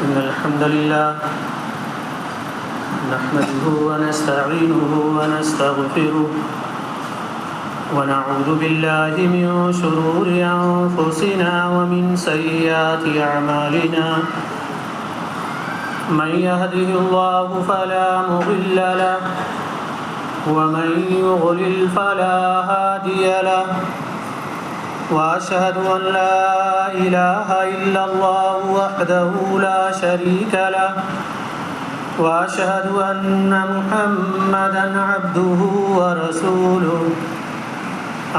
إن الحمد لله نحمده ونستعينه ونستغفره ونعوذ بالله من شرور أنفسنا ومن سيئات أعمالنا من يهده الله فلا مضل له ومن يضلل فلا هادي له وأشهد أن لا إله إلا الله وحده لا شريك له وأشهد أن محمدًا عبده ورسوله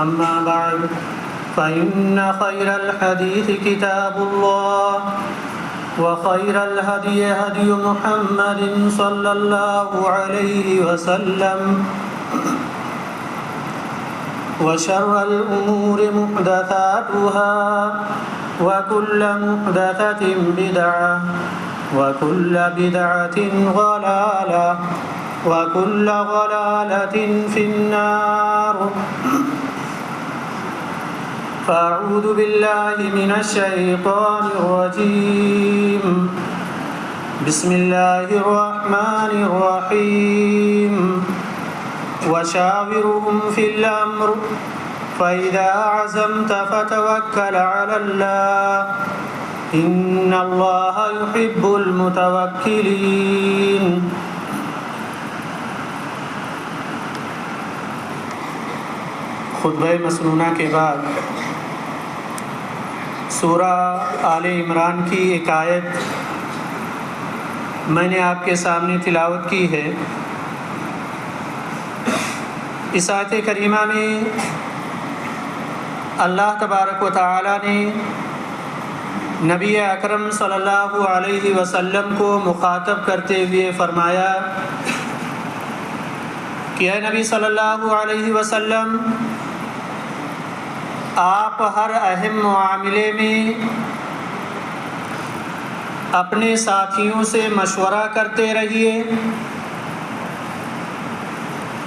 أما بعد فإن خير الحديث كتاب الله وخير الهدي هدي محمد صلى الله عليه وسلم وشر الأمور محدثاتها وكل محدثة بدعة وكل بدعة ضلالة وكل ضلالة في النار فأعوذ بالله من الشيطان الرجيم بسم الله الرحمن الرحيم وشاورهم في الأمر فإذا عزمت فتوكل على الله إن الله يحب المتوكلين خطبہ مسنونہ کے بعد سورہ آل عمران کی ایک آیت میں نے آپ کے سامنے تلاوت کی ہے۔ اس آیت کریمہ میں اللہ تبارک و تعالی نے نبی اکرم صلی اللہ علیہ وسلم کو مخاطب کرتے ہوئے فرمایا کہ اے نبی صلی اللہ علیہ وسلم، آپ ہر اہم معاملے میں اپنے ساتھیوں سے مشورہ کرتے رہیے،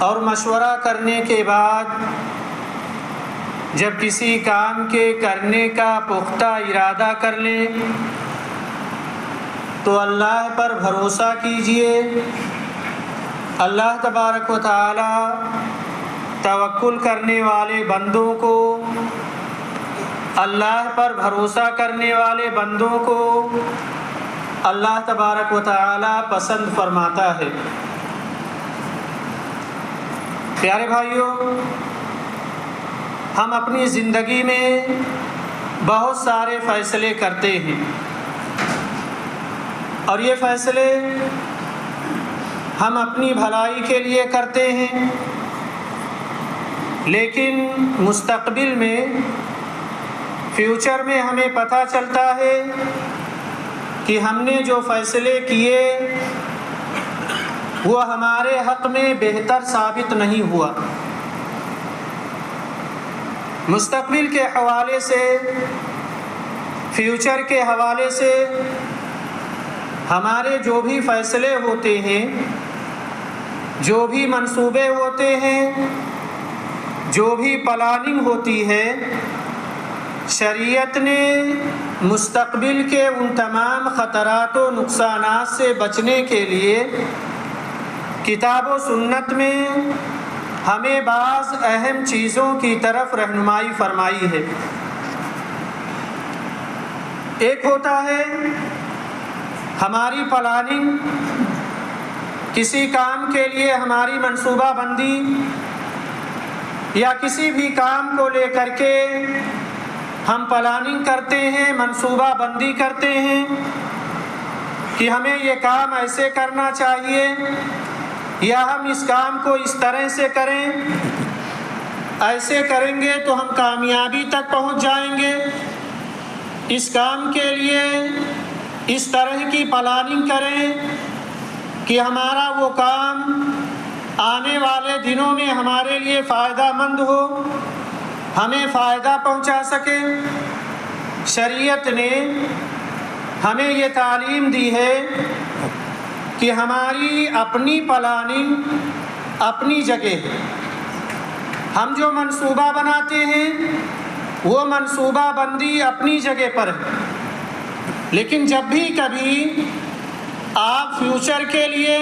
اور مشورہ کرنے کے بعد جب کسی کام کے کرنے کا پختہ ارادہ کر لیں تو اللہ پر بھروسہ کیجیے۔ اللہ تبارک و تعالی توکل کرنے والے بندوں کو، اللہ پر بھروسہ کرنے والے بندوں کو اللہ تبارک و تعالی پسند فرماتا ہے۔ پیارے بھائیوں، ہم اپنی زندگی میں بہت سارے فیصلے کرتے ہیں، اور یہ فیصلے ہم اپنی بھلائی کے لیے کرتے ہیں، لیکن مستقبل میں، فیوچر میں ہمیں پتہ چلتا ہے کہ ہم نے جو فیصلے کیے وہ ہمارے حق میں بہتر ثابت نہیں ہوا۔ مستقبل کے حوالے سے، فیوچر کے حوالے سے ہمارے جو بھی فیصلے ہوتے ہیں، جو بھی منصوبے ہوتے ہیں، جو بھی پلاننگ ہوتی ہے، شریعت نے مستقبل کے ان تمام خطرات و نقصانات سے بچنے کے لیے کتاب و سنت میں ہمیں بعض اہم چیزوں کی طرف رہنمائی فرمائی ہے۔ ایک ہوتا ہے ہماری پلاننگ، کسی کام کے لیے ہماری منصوبہ بندی، یا کسی بھی کام کو لے کر کے ہم پلاننگ کرتے ہیں، منصوبہ بندی کرتے ہیں کہ ہمیں یہ کام ایسے کرنا چاہیے، یا ہم اس کام کو اس طرح سے کریں، ایسے کریں گے تو ہم کامیابی تک پہنچ جائیں گے، اس کام کے لیے اس طرح کی پلاننگ کریں کہ ہمارا وہ کام آنے والے دنوں میں ہمارے لیے فائدہ مند ہو، ہمیں فائدہ پہنچا سکے۔ شریعت نے ہمیں یہ تعلیم دی ہے کہ ہماری اپنی پلاننگ اپنی جگہ ہے، ہم جو منصوبہ بناتے ہیں وہ منصوبہ بندی اپنی جگہ پر ہے، لیکن جب بھی کبھی آپ فیوچر کے لیے،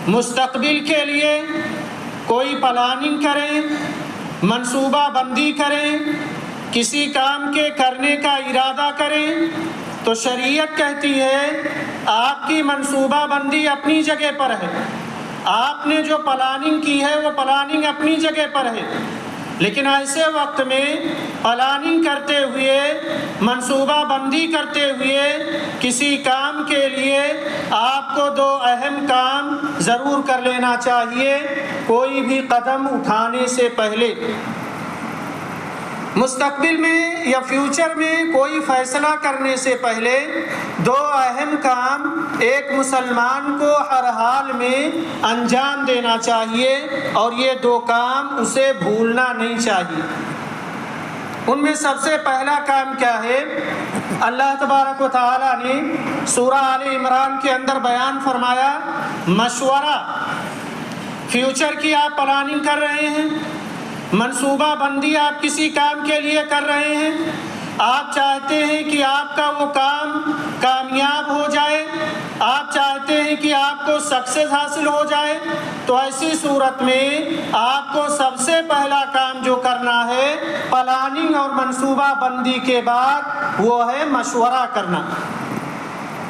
مستقبل کے لیے کوئی پلاننگ کریں، منصوبہ بندی کریں، کسی کام کے کرنے کا ارادہ کریں، تو شریعت کہتی ہے آپ کی منصوبہ بندی اپنی جگہ پر ہے، آپ نے جو پلاننگ کی ہے وہ پلاننگ اپنی جگہ پر ہے، لیکن ایسے وقت میں پلاننگ کرتے ہوئے، منصوبہ بندی کرتے ہوئے کسی کام کے لیے آپ کو دو اہم کام ضرور کر لینا چاہیے کوئی بھی قدم اٹھانے سے پہلے۔ مستقبل میں یا فیوچر میں کوئی فیصلہ کرنے سے پہلے دو اہم کام ایک مسلمان کو ہر حال میں انجام دینا چاہیے، اور یہ دو کام اسے بھولنا نہیں چاہیے۔ ان میں سب سے پہلا کام کیا ہے؟ اللہ تبارک و تعالیٰ نے سورہ آل عمران کے اندر بیان فرمایا، مشورہ۔ فیوچر کی آپ پلاننگ کر رہے ہیں، منصوبہ بندی آپ کسی کام کے لیے کر رہے ہیں، آپ چاہتے ہیں کہ آپ کا وہ کام کامیاب ہو جائے، آپ چاہتے ہیں کہ آپ کو سکسیس حاصل ہو جائے، تو ایسی صورت میں آپ کو سب سے پہلا کام جو کرنا ہے پلاننگ اور منصوبہ بندی کے بعد وہ ہے مشورہ کرنا۔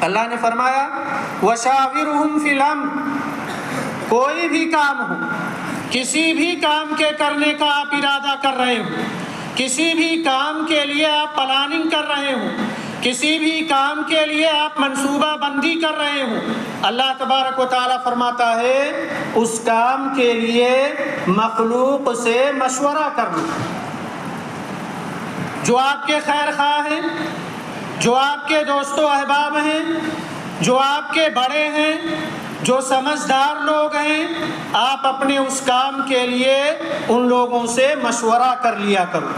اللہ نے فرمایا وَشَاوِرْهُمْ فِي الْأَمْرِ، کوئی بھی کام ہو، کسی بھی کام کے کرنے کا آپ ارادہ کر رہے ہو، کسی بھی کام کے لیے آپ پلاننگ کر رہے ہو، کسی بھی کام کے لیے آپ منصوبہ بندی کر رہے ہو، اللہ تبارک و تعالیٰ فرماتا ہے اس کام کے لیے مخلوق سے مشورہ کرنا۔ جو آپ کے خیر خواہ ہیں، جو آپ کے دوست و احباب ہیں، جو آپ کے بڑے ہیں، جو سمجھدار لوگ ہیں، آپ اپنے اس کام کے لیے ان لوگوں سے مشورہ کر لیا کرو،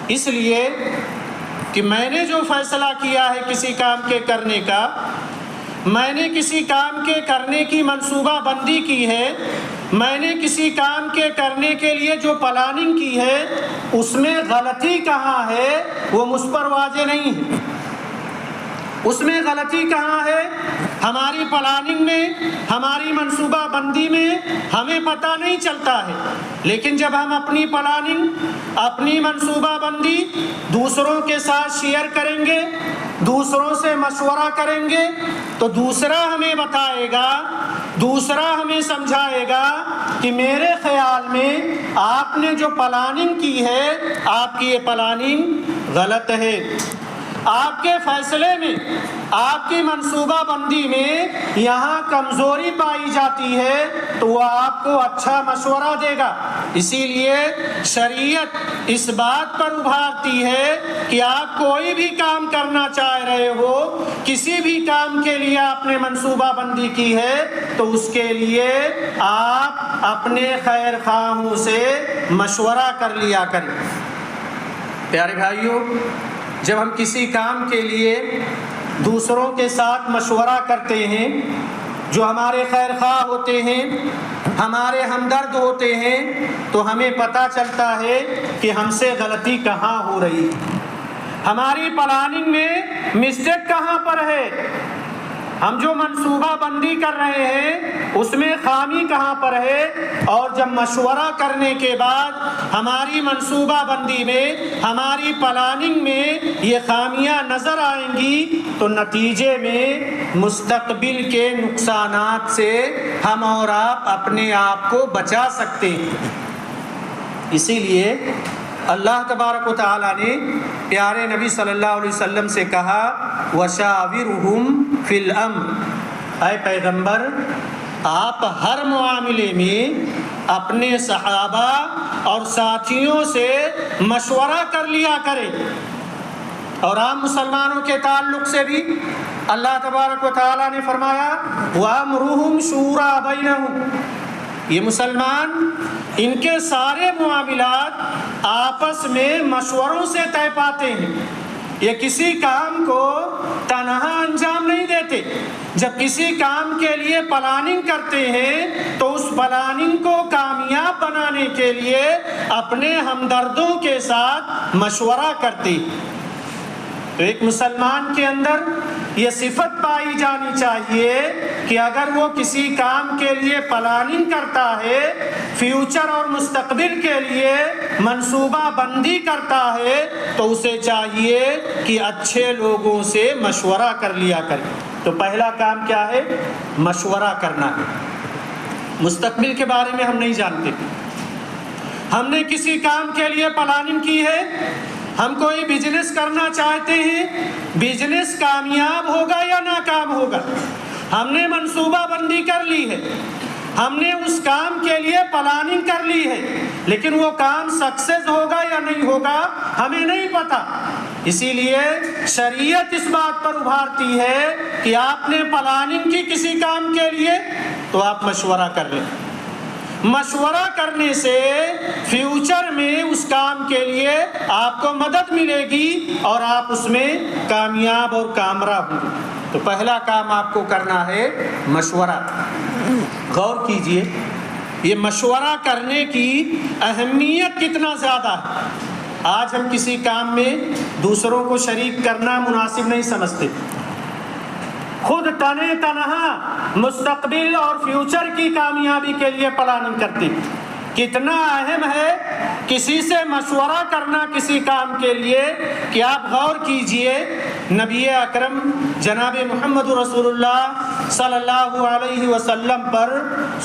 اس لیے کہ میں نے جو فیصلہ کیا ہے کسی کام کے کرنے کا، میں نے کسی کام کے کرنے کی منصوبہ بندی کی ہے، میں نے کسی کام کے کرنے کے لیے جو پلاننگ کی ہے، اس میں غلطی کہاں ہے وہ مجھ پر واضح نہیں ہے۔ اس میں غلطی کہاں ہے؟ ہماری پلاننگ میں، ہماری منصوبہ بندی میں ہمیں پتہ نہیں چلتا ہے، لیکن جب ہم اپنی پلاننگ، اپنی منصوبہ بندی دوسروں کے ساتھ شیئر کریں گے، دوسروں سے مشورہ کریں گے، تو دوسرا ہمیں بتائے گا، دوسرا ہمیں سمجھائے گا کہ میرے خیال میں آپ نے جو پلاننگ کی ہے آپ کی یہ پلاننگ غلط ہے، آپ کے فیصلے میں، آپ کی منصوبہ بندی میں یہاں کمزوری پائی جاتی ہے، تو وہ آپ کو اچھا مشورہ دے گا۔ اسی لیے شریعت اس بات پر ابھارتی ہے کہ آپ کوئی بھی کام کرنا چاہ رہے ہو، کسی بھی کام کے لیے آپ نے منصوبہ بندی کی ہے، تو اس کے لیے آپ اپنے خیر خواہوں سے مشورہ کر لیا کریں۔ پیارے بھائیوں، جب ہم کسی کام کے لیے دوسروں کے ساتھ مشورہ کرتے ہیں، جو ہمارے خیر خواہ ہوتے ہیں، ہمارے ہمدرد ہوتے ہیں، تو ہمیں پتہ چلتا ہے کہ ہم سے غلطی کہاں ہو رہی ہے، ہماری پلاننگ میں مسٹیک کہاں پر ہے، ہم جو منصوبہ بندی کر رہے ہیں اس میں خامی کہاں پر ہے، اور جب مشورہ کرنے کے بعد ہماری منصوبہ بندی میں، ہماری پلاننگ میں یہ خامیاں نظر آئیں گی، تو نتیجے میں مستقبل کے نقصانات سے ہم اور آپ اپنے آپ کو بچا سکتے ہیں۔ اسی لیے اللہ تبارک و تعالیٰ نے پیارے نبی صلی اللہ علیہ وسلم سے کہا وَشَاوِرْهُمْ فِي الْأَمْرِ، اے پیغمبر آپ ہر معاملے میں اپنے صحابہ اور ساتھیوں سے مشورہ کر لیا کریں۔ اور عام مسلمانوں کے تعلق سے بھی اللہ تبارک و تعالیٰ نے فرمایا وَأَمْرُهُمْ شُورَىٰ بَيْنَهُمْ، یہ مسلمان ان کے سارے معاملات آپس میں مشوروں سے طے پاتے ہیں، یہ کسی کام کو تنہا انجام نہیں دیتے، جب کسی کام کے لیے پلاننگ کرتے ہیں تو اس پلاننگ کو کامیاب بنانے کے لیے اپنے ہمدردوں کے ساتھ مشورہ کرتے ہیں۔ تو ایک مسلمان کے اندر یہ صفت پائی جانی چاہیے کہ اگر وہ کسی کام کے لیے پلاننگ کرتا ہے، فیوچر اور مستقبل کے لیے منصوبہ بندی کرتا ہے، تو اسے چاہیے کہ اچھے لوگوں سے مشورہ کر لیا کرے۔ تو پہلا کام کیا ہے؟ مشورہ کرنا ہے۔ مستقبل کے بارے میں ہم نہیں جانتے، ہم نے کسی کام کے لیے پلاننگ کی ہے، ہم کوئی بزنس کرنا چاہتے ہیں، بزنس کامیاب ہوگا یا ناکام ہوگا، ہم نے منصوبہ بندی کر لی ہے، ہم نے اس کام کے لیے پلاننگ کر لی ہے، لیکن وہ کام سکسیس ہوگا یا نہیں ہوگا ہمیں نہیں پتا۔ اسی لیے شریعت اس بات پر ابھارتی ہے کہ آپ نے پلاننگ کی کسی کام کے لیے تو آپ مشورہ کر لیں۔ مشورہ کرنے سے فیوچر میں اس کام کے لیے آپ کو مدد ملے گی اور آپ اس میں کامیاب اور کامراب ہوں گے۔ تو پہلا کام آپ کو کرنا ہے مشورہ۔ غور کیجئے یہ مشورہ کرنے کی اہمیت کتنا زیادہ ہے۔ آج ہم کسی کام میں دوسروں کو شریک کرنا مناسب نہیں سمجھتے، خود تنے تنہا مستقبل اور فیوچر کی کامیابی کے لیے پلاننگ کرتے۔ کتنا اہم ہے کسی سے مشورہ کرنا کسی کام کے لیے کہ آپ غور کیجئے نبی اکرم جناب محمد رسول اللہ صلی اللہ علیہ وسلم پر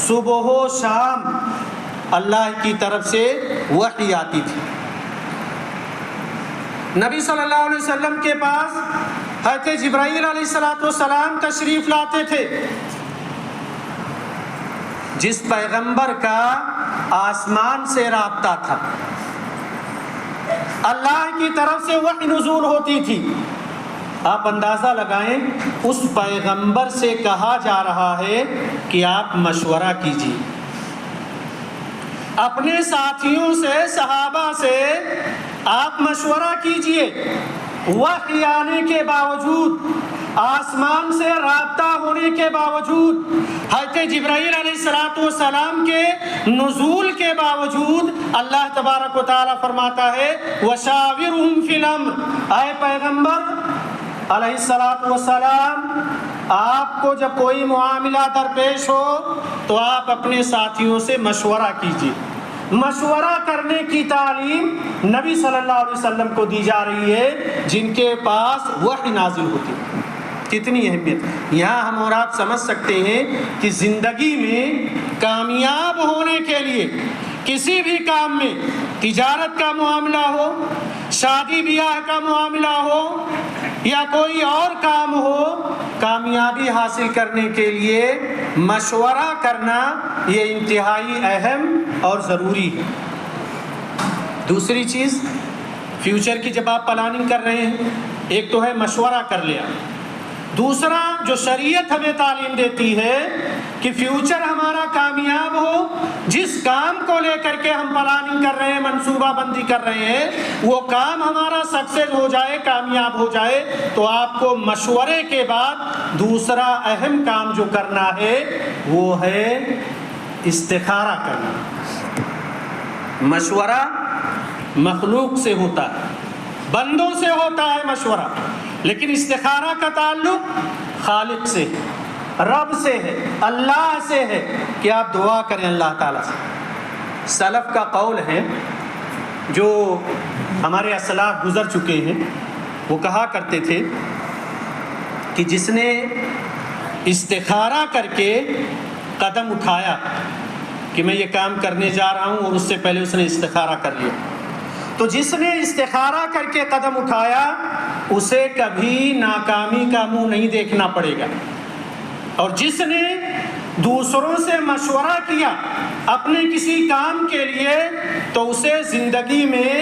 صبح و شام اللہ کی طرف سے وحی آتی تھی۔ نبی صلی اللہ علیہ وسلم کے پاس حضرت جبرائیل علیہ السلام تشریف لاتے تھے۔ جس پیغمبر کا آسمان سے رابطہ تھا، اللہ کی طرف سے وحی نزول ہوتی تھی، آپ اندازہ لگائیں اس پیغمبر سے کہا جا رہا ہے کہ آپ مشورہ کیجیے۔ اپنے ساتھیوں سے، صحابہ سے آپ مشورہ کیجئے۔ وحی آنے کے باوجود، آسمان سے رابطہ ہونے کے باوجود، حضرت جبرائیل علیہ السلام کے نزول کے باوجود اللہ تبارک و تعالیٰ فرماتا ہے وَشَاوِرْهُمْ فِي الْأَمْرِ، اے پیغمبر علیہ السلام آپ کو جب کوئی معاملہ درپیش ہو تو آپ اپنے ساتھیوں سے مشورہ کیجئے۔ مشورہ کرنے کی تعلیم نبی صلی اللہ علیہ وسلم کو دی جا رہی ہے جن کے پاس وحی نازل ہوتی ہے۔ کتنی اہمیت یہاں ہم اور آپ سمجھ سکتے ہیں کہ زندگی میں کامیاب ہونے کے لیے کسی بھی کام میں، تجارت کا معاملہ ہو، شادی بیاہ کا معاملہ ہو یا کوئی اور کام ہو، کامیابی حاصل کرنے کے لیے مشورہ کرنا یہ انتہائی اہم اور ضروری ہے۔ دوسری چیز، فیوچر کی جب آپ پلاننگ کر رہے ہیں، ایک تو ہے مشورہ کر لیا، دوسرا جو شریعت ہمیں تعلیم دیتی ہے کہ فیوچر ہمارا کامیاب ہو، جس کام کو لے کر کے ہم پلاننگ کر رہے ہیں، منصوبہ بندی کر رہے ہیں، وہ کام ہمارا سکسیس ہو جائے، کامیاب ہو جائے، تو آپ کو مشورے کے بعد دوسرا اہم کام جو کرنا ہے وہ ہے استخارہ کرنا۔ مشورہ مخلوق سے ہوتا ہے، بندوں سے ہوتا ہے مشورہ، لیکن استخارہ کا تعلق خالق سے، رب سے ہے، اللہ سے ہے کہ آپ دعا کریں اللہ تعالیٰ سے۔ سلف کا قول ہے، جو ہمارے اسلاف گزر چکے ہیں، وہ کہا کرتے تھے کہ جس نے استخارہ کر کے قدم اٹھایا کہ میں یہ کام کرنے جا رہا ہوں اور اس سے پہلے اس نے استخارہ کر لیا، تو جس نے استخارہ کر کے قدم اٹھایا اسے کبھی ناکامی کا منہ نہیں دیکھنا پڑے گا، اور جس نے دوسروں سے مشورہ کیا اپنے کسی کام کے لیے تو اسے زندگی میں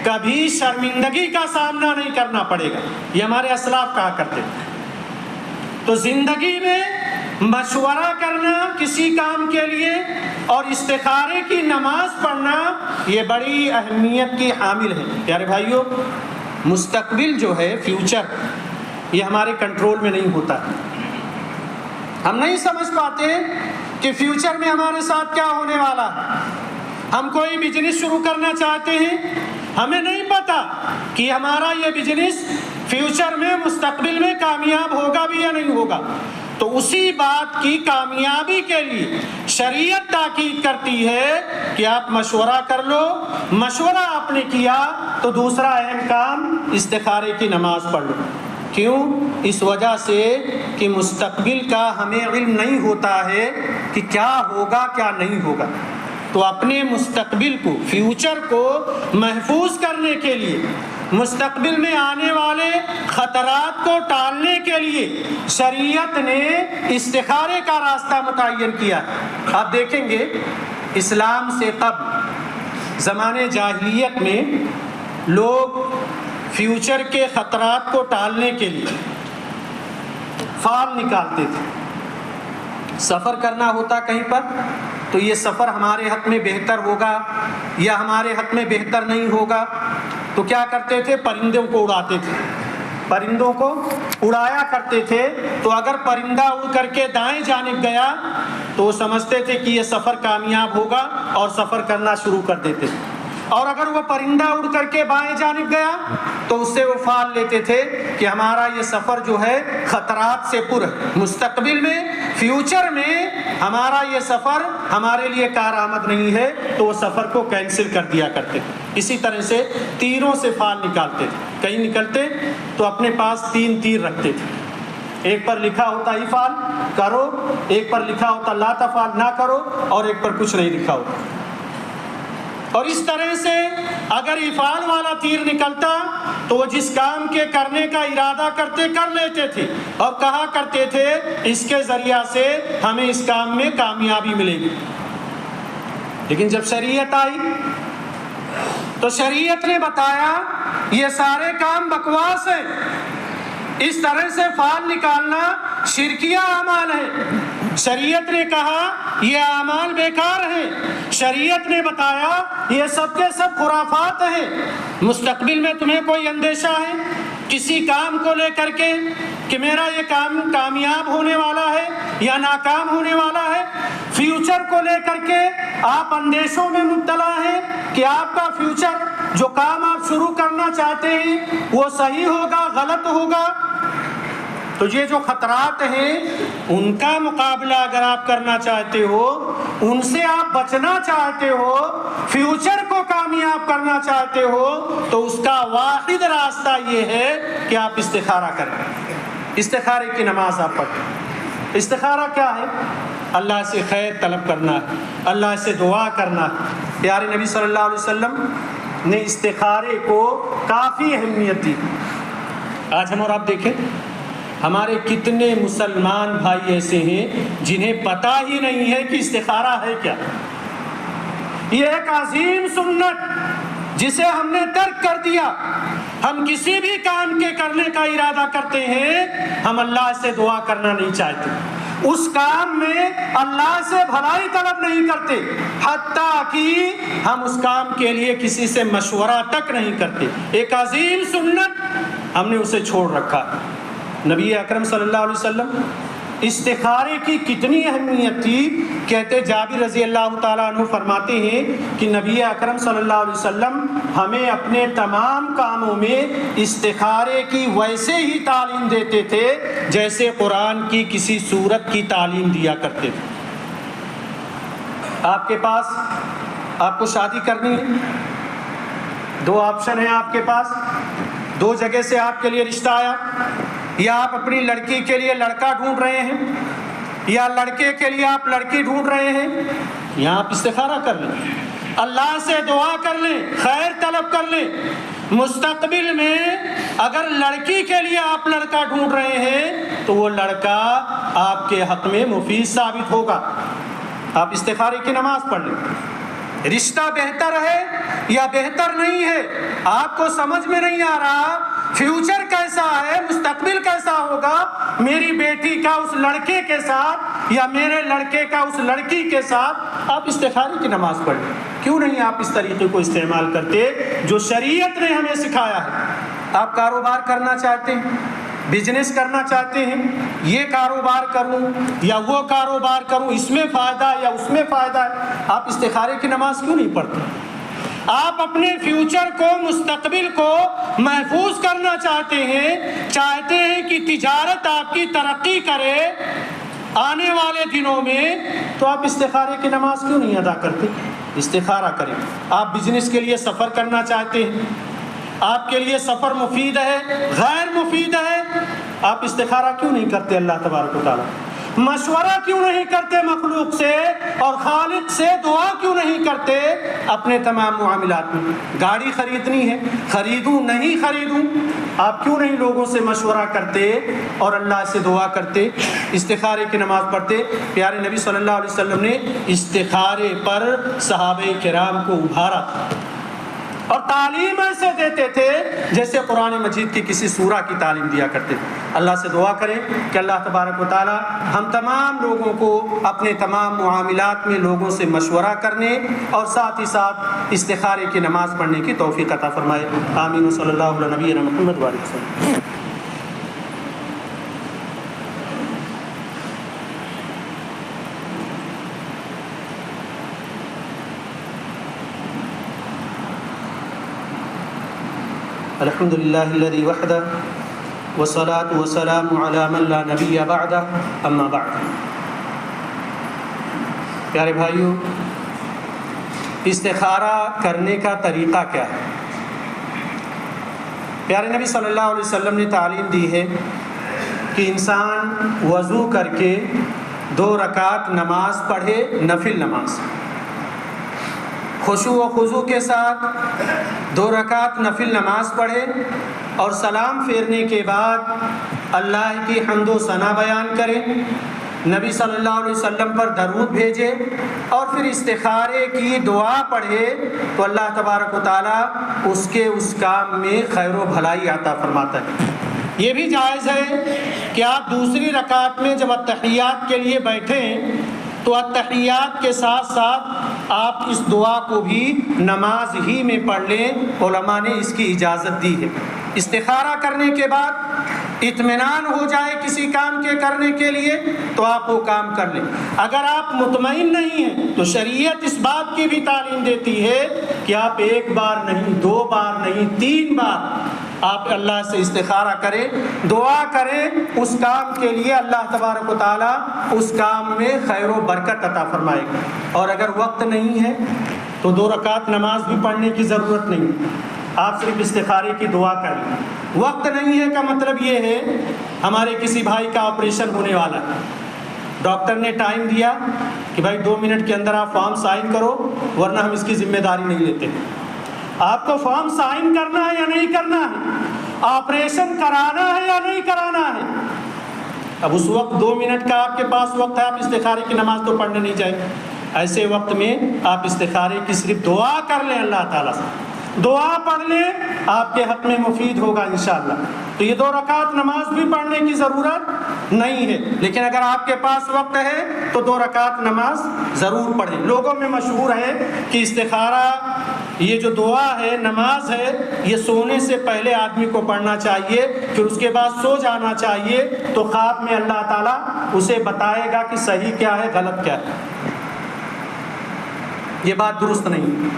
کبھی شرمندگی کا سامنا نہیں کرنا پڑے گا۔ یہ ہمارے اسلاف کہا کرتے ہیں۔ تو زندگی میں مشورہ کرنا کسی کام کے لیے اور استخارے کی نماز پڑھنا یہ بڑی اہمیت کی حامل ہے۔ پیارے بھائیوں، مستقبل جو ہے، فیوچر، یہ ہمارے کنٹرول میں نہیں ہوتا۔ ہم نہیں سمجھ پاتے کہ فیوچر میں ہمارے ساتھ کیا ہونے والا ہے۔ ہم کوئی بزنس شروع کرنا چاہتے ہیں، ہمیں نہیں پتا کہ ہمارا یہ بزنس فیوچر میں مستقبل میں کامیاب ہوگا بھی یا نہیں ہوگا، تو اسی بات کی کامیابی کے لیے شریعت تاکید کرتی ہے کہ آپ مشورہ کر لو۔ مشورہ آپ نے کیا تو دوسرا اہم کام استخارے کی نماز پڑھ لو۔ کیوں؟ اس وجہ سے کہ مستقبل کا ہمیں علم نہیں ہوتا ہے کہ کیا ہوگا کیا نہیں ہوگا، تو اپنے مستقبل کو، فیوچر کو محفوظ کرنے کے لیے، مستقبل میں آنے والے خطرات کو ٹالنے کے لیے شریعت نے استخارے کا راستہ متعین کیا۔ آپ دیکھیں گے اسلام سے قبل زمانے جاہلیت میں لوگ فیوچر کے خطرات کو ٹالنے کے لیے فال نکالتے تھے۔ سفر کرنا ہوتا کہیں پر تو یہ سفر ہمارے حق میں بہتر ہوگا یا ہمارے حق میں بہتر نہیں ہوگا، تو کیا کرتے تھے؟ پرندوں کو اڑاتے تھے، پرندوں کو اڑایا کرتے تھے۔ تو اگر پرندہ اڑ کر کے دائیں جانب گیا تو وہ سمجھتے تھے کہ یہ سفر کامیاب ہوگا اور سفر کرنا شروع کر دیتے تھے، اور اگر وہ پرندہ اڑ کر کے بائیں جانب گیا تو اس سے وہ فال لیتے تھے کہ ہمارا یہ سفر جو ہے خطرات سے پر ہے، مستقبل میں، فیوچر میں ہمارا یہ سفر ہمارے لیے کارآمد نہیں ہے، تو وہ سفر کو کینسل کر دیا کرتے تھے۔ اسی طرح سے تیروں سے فال نکالتے تھے، کہیں نکلتے تو اپنے پاس 3 تیر رکھتے تھے، ایک پر لکھا ہوتا افعال کرو، ایک پر لکھا ہوتا لا تفعل نہ کرو، اور ایک پر کچھ نہیں لکھا ہوتا۔ اور اس طرح سے اگر افعال والا تیر نکلتا تو وہ جس کام کے کرنے کا ارادہ کرتے کر لیتے تھے، اور کہا کرتے تھے اس کے ذریعہ سے ہمیں اس کام میں کامیابی ملے گی۔ لیکن جب شریعت آئی تو شریعت نے بتایا یہ سارے کام بکواس ہیں، اس طرح سے فال نکالنا شرکیہ اعمال ہے۔ شریعت نے کہا یہ اعمال بیکار ہیں، شریعت نے بتایا یہ سب کے سب خرافات ہیں۔ مستقبل میں تمہیں کوئی اندیشہ ہے کسی کام کو لے کر کے کہ میرا یہ کام کامیاب ہونے والا ہے یا ناکام ہونے والا ہے؟ فیوچر کو لے کر کے آپ اندیشوں میں مبتلا ہیں کہ آپ کا فیوچر، جو کام آپ شروع کرنا چاہتے ہیں وہ صحیح ہوگا غلط ہوگا؟ تو یہ جو خطرات ہیں ان کا مقابلہ اگر آپ کرنا چاہتے ہو، ان سے آپ بچنا چاہتے ہو، فیوچر کو کامیاب کرنا چاہتے ہو، تو اس کا واحد راستہ یہ ہے کہ آپ استخارہ کریں، استخارے کی نماز آپ پڑھیں۔ استخارہ کیا ہے؟ اللہ سے خیر طلب کرنا ہے، اللہ سے دعا کرنا ہے۔ پیارے نبی صلی اللہ علیہ وسلم نے استخارے کو کافی اہمیت دی۔ آج ہم اور آپ دیکھیں ہمارے کتنے مسلمان بھائی ایسے ہیں جنہیں پتہ ہی نہیں ہے کہ استخارہ ہے کیا۔ یہ ایک عظیم سنت جسے ہم نے ترک کر دیا۔ ہم کسی بھی کام کے کرنے کا ارادہ کرتے ہیں، ہم اللہ سے دعا کرنا نہیں چاہتے، اس کام میں اللہ سے بھلائی طلب نہیں کرتے، حتیٰ کہ ہم اس کام کے لیے کسی سے مشورہ تک نہیں کرتے۔ ایک عظیم سنت ہم نے اسے چھوڑ رکھا۔ نبی اکرم صلی اللہ علیہ وسلم استخارے کی کتنی اہمیت تھی، کہتے جابر رضی اللہ تعالیٰ عنہ فرماتے ہیں کہ نبی اکرم صلی اللہ علیہ وسلم ہمیں اپنے تمام کاموں میں استخارے کی ویسے ہی تعلیم دیتے تھے جیسے قرآن کی کسی سورت کی تعلیم دیا کرتے تھے۔ آپ کے پاس، آپ کو شادی کرنی ہے، 2 آپشن ہیں آپ کے پاس، 2 جگہ سے آپ کے لیے رشتہ آیا، یا آپ اپنی لڑکی کے لیے لڑکا ڈھونڈ رہے ہیں یا لڑکے کے لیے آپ لڑکی ڈھونڈ رہے ہیں، یہاں آپ استخارہ کر لیں، اللہ سے دعا کر لیں، خیر طلب کر لیں۔ مستقبل میں اگر لڑکی کے لیے آپ لڑکا ڈھونڈ رہے ہیں تو وہ لڑکا آپ کے حق میں مفید ثابت ہوگا۔ آپ استخارے کی نماز پڑھ لیں۔ رشتہ بہتر ہے یا بہتر نہیں ہے آپ کو سمجھ میں نہیں آ رہا، فیوچر کیسا ہے، مستقبل کیسا ہوگا میری بیٹی کا اس لڑکے کے ساتھ یا میرے لڑکے کا اس لڑکی کے ساتھ، آپ استخارے کی نماز پڑھ لیں۔ کیوں نہیں آپ اس طریقے کو استعمال کرتے جو شریعت نے ہمیں سکھایا ہے؟ آپ کاروبار کرنا چاہتے ہیں، بزنس کرنا چاہتے ہیں، یہ کاروبار کروں یا وہ کاروبار کروں، اس میں فائدہ یا اس میں فائدہ ہے، آپ استخارے کی نماز کیوں نہیں پڑھتے؟ آپ اپنے فیوچر کو، مستقبل کو محفوظ کرنا چاہتے ہیں کہ تجارت آپ کی ترقی کرے آنے والے دنوں میں، تو آپ استخارے کی نماز کیوں نہیں ادا کرتے؟ استخارہ کریں۔ آپ بزنس کے لیے سفر کرنا چاہتے ہیں، آپ کے لیے سفر مفید ہے، غیر مفید ہے، آپ استخارہ کیوں نہیں کرتے اللہ تبارک و تعالیٰ؟ مشورہ کیوں نہیں کرتے مخلوق سے اور خالق سے دعا کیوں نہیں کرتے اپنے تمام معاملات میں؟ گاڑی خریدنی ہے، خریدوں نہیں خریدوں، آپ کیوں نہیں لوگوں سے مشورہ کرتے اور اللہ سے دعا کرتے، استخارے کی نماز پڑھتے؟ پیارے نبی صلی اللہ علیہ وسلم نے استخارے پر صحابہ کرام کو ابھارا تھا اور تعلیم ایسے دیتے تھے جیسے قرآن مجید کی کسی سورہ کی تعلیم دیا کرتے تھے۔ اللہ سے دعا کریں کہ اللہ تبارک و تعالی ہم تمام لوگوں کو اپنے تمام معاملات میں لوگوں سے مشورہ کرنے اور ساتھ ہی ساتھ استخارے کی نماز پڑھنے کی توفیق عطا فرمائے۔ آمین صلی اللہ علیہ نبینا محمد وعلیہ وسلم۔ الحمد للہ الذی وحدہ والصلاة والسلام علی من لا نبی بعدہ اما بعد۔ پیارے بھائیو، استخارہ کرنے کا طریقہ کیا ہے؟ پیارے نبی صلی اللہ علیہ وسلم نے تعلیم دی ہے کہ انسان وضو کر کے 2 رکعت نماز پڑھے، نفل نماز، خشوع و خضوع کے ساتھ 2 رکعت نفل نماز پڑھے اور سلام پھیرنے کے بعد اللہ کی حمد و ثنا بیان کرے، نبی صلی اللہ علیہ وسلم پر درود بھیجے اور پھر استخارے کی دعا پڑھے تو اللہ تبارک و تعالیٰ اس کام میں خیر و بھلائی عطا فرماتا ہے۔ یہ بھی جائز ہے کہ آپ دوسری رکعت میں جب اتحیات کے لیے بیٹھیں تو اتحیات کے ساتھ ساتھ آپ اس دعا کو بھی نماز ہی میں پڑھ لیں، علماء نے اس کی اجازت دی ہے۔ استخارہ کرنے کے بعد اطمینان ہو جائے کسی کام کے کرنے کے لیے تو آپ وہ کام کر لیں۔ اگر آپ مطمئن نہیں ہیں تو شریعت اس بات کی بھی تعلیم دیتی ہے کہ آپ 1 بار نہیں، 2 بار نہیں، 3 بار آپ اللہ سے استخارہ کریں، دعا کریں اس کام کے لیے، اللہ تبارک و تعالیٰ اس کام میں خیر و برکت عطا فرمائے گا۔ اور اگر وقت نہیں ہے تو 2 رکعت نماز بھی پڑھنے کی ضرورت نہیں، آپ صرف استخارے کی دعا کر لیں۔ وقت نہیں ہے کا مطلب یہ ہے ہمارے کسی بھائی کا آپریشن ہونے والا ہے، ڈاکٹر نے ٹائم دیا کہ بھائی 2 منٹ کے اندر آپ فارم سائن کرو ورنہ ہم اس کی ذمہ داری نہیں لیتے۔ آپ کو فارم سائن کرنا ہے یا نہیں کرنا ہے؟ آپریشن کرانا ہے یا نہیں کرانا ہے؟ اب اس وقت 2 منٹ کا آپ کے پاس وقت ہے، آپ استخارے کی نماز تو پڑھنے نہیں جائیں۔ ایسے وقت میں آپ استخارے کی صرف دعا کر لیں، اللہ تعالیٰ سے دعا پڑھ لیں، آپ کے حق میں مفید ہوگا انشاءاللہ۔ تو یہ 2 رکعت نماز بھی پڑھنے کی ضرورت نہیں ہے، لیکن اگر آپ کے پاس وقت ہے تو 2 رکعت نماز ضرور پڑھیں۔ لوگوں میں مشہور ہے کہ استخارہ یہ جو دعا ہے، نماز ہے، یہ سونے سے پہلے آدمی کو پڑھنا چاہیے، پھر اس کے بعد سو جانا چاہیے، تو خواب میں اللہ تعالیٰ اسے بتائے گا کہ صحیح کیا ہے، غلط کیا ہے۔ یہ بات درست نہیں،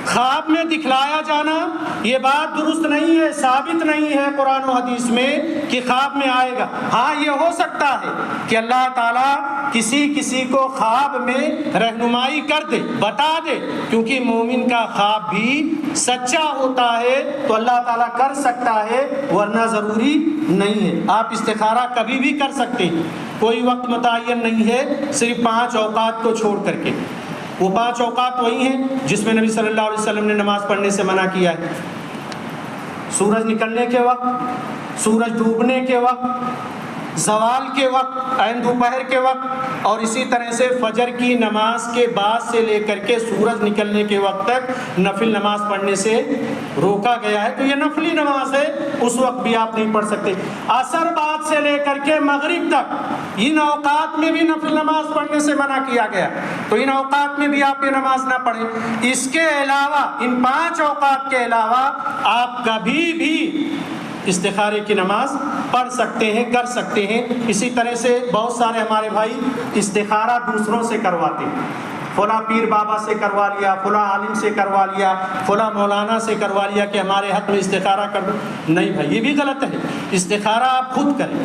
خواب میں دکھلایا جانا یہ بات درست نہیں ہے، ثابت نہیں ہے قرآن و حدیث میں کہ خواب میں آئے گا۔ ہاں یہ ہو سکتا ہے کہ اللہ تعالیٰ کسی کو خواب میں رہنمائی کر دے، بتا دے، کیونکہ مومن کا خواب بھی سچا ہوتا ہے تو اللہ تعالیٰ کر سکتا ہے، ورنہ ضروری نہیں ہے۔ آپ استخارہ کبھی بھی کر سکتے ہیں، کوئی وقت متعین نہیں ہے، صرف 5 اوقات کو چھوڑ کر کے۔ وہ 5 اوقات وہی ہیں جس میں نبی صلی اللہ علیہ وسلم نے نماز پڑھنے سے منع کیا ہے: سورج نکلنے کے وقت، سورج ڈوبنے کے وقت، زوال کے وقت، عین دوپہر کے وقت، اور اسی طرح سے فجر کی نماز کے بعد سے لے کر کے سورج نکلنے کے وقت تک نفل نماز پڑھنے سے روکا گیا ہے۔ تو یہ نفلی نماز ہے، اس وقت بھی آپ نہیں پڑھ سکتے۔ عصر بعد سے لے کر کے مغرب تک ان اوقات میں بھی نفل نماز پڑھنے سے منع کیا گیا، تو ان اوقات میں بھی آپ یہ نماز نہ پڑھیں۔ اس کے علاوہ، ان 5 اوقات کے علاوہ آپ کبھی بھی استخارے کی نماز پڑھ سکتے ہیں، کر سکتے ہیں۔ اسی طرح سے بہت سارے ہمارے بھائی استخارہ دوسروں سے کرواتے ہیں، فلاں پیر بابا سے کروا لیا، فلاں عالم سے کروا لیا، فلاں مولانا سے کروا لیا کہ ہمارے حق میں استخارہ کر دو۔ نہیں بھائی، یہ بھی غلط ہے۔ استخارہ آپ خود کریں۔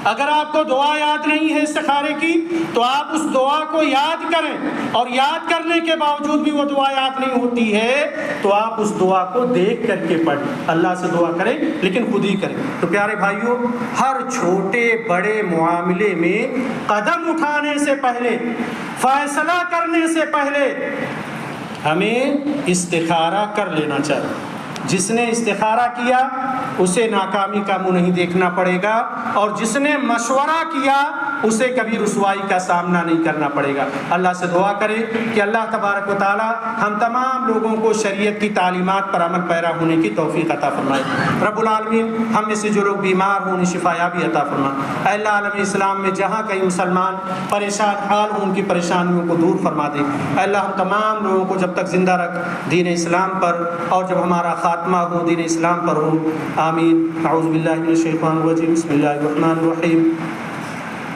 اگر آپ کو دعا یاد نہیں ہے استخارے کی تو آپ اس دعا کو یاد کریں، اور یاد کرنے کے باوجود بھی وہ دعا یاد نہیں ہوتی ہے تو آپ اس دعا کو دیکھ کر کے پڑھیں، اللہ سے دعا کریں لیکن خود ہی کریں۔ تو پیارے بھائیوں، ہر چھوٹے بڑے معاملے میں قدم اٹھانے سے پہلے، فیصلہ کرنے سے پہلے ہمیں استخارہ کر لینا چاہیے۔ جس نے استخارہ کیا اسے ناکامی کا منہ نہیں دیکھنا پڑے گا، اور جس نے مشورہ کیا اسے کبھی رسوائی کا سامنا نہیں کرنا پڑے گا۔ اللہ سے دعا کریں کہ اللہ تبارک و تعالی ہم تمام لوگوں کو شریعت کی تعلیمات پر عمل پیرا ہونے کی توفیق عطا فرمائے۔ رب العالمین ہم میں سے جو لوگ بیمار ہوں انہیں شفا یابی عطا فرمائے۔ اے اللہ، عالم اسلام میں جہاں کہیں مسلمان پریشان حال ہوں ان کی پریشانیوں کو دور فرما دے۔ اے اللہ، ہم تمام لوگوں کو جب تک زندہ رکھ دین اسلام پر، اور جب ہمارا خاتمہ ہو دین اسلام پر ہو۔ آمین۔ اعوذ باللہ من الشیطان الرجیم، بسم اللہ الرحمن الرحیم۔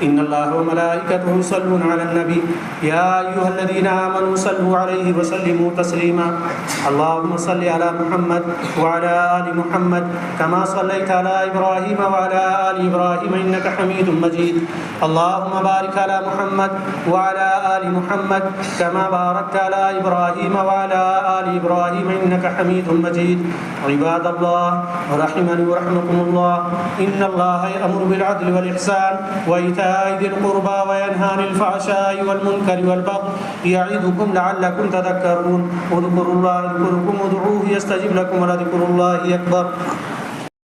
ان اللہ وملائکتہ یصلون علی النبی یا ایھا الذین آمنوا صلوا علیہ وسلموا تسلیما۔ اللهم صل علی محمد وعلى آل محمد كما صلیت علی ابراہیم وعلى آل ابراہیم انک حمید مجید۔ اللهم بارک علی محمد وعلى آل محمد كما بارکت علی ابراہیم وعلى آل ابراہیم انک حمید مجید۔ عباد اللہ رحمنی ورحمکم اللہ، ان اللہ یأمر بالعدل والإحسان وإیتاء ذی القربى وینہی عن الفحشاء والمنکر والبغی یعظکم لعلکم تذکرون۔ اذکروا اللہ یذکرکم، ادعوہ یستجب لکم، ولذکر اللہ اکبر۔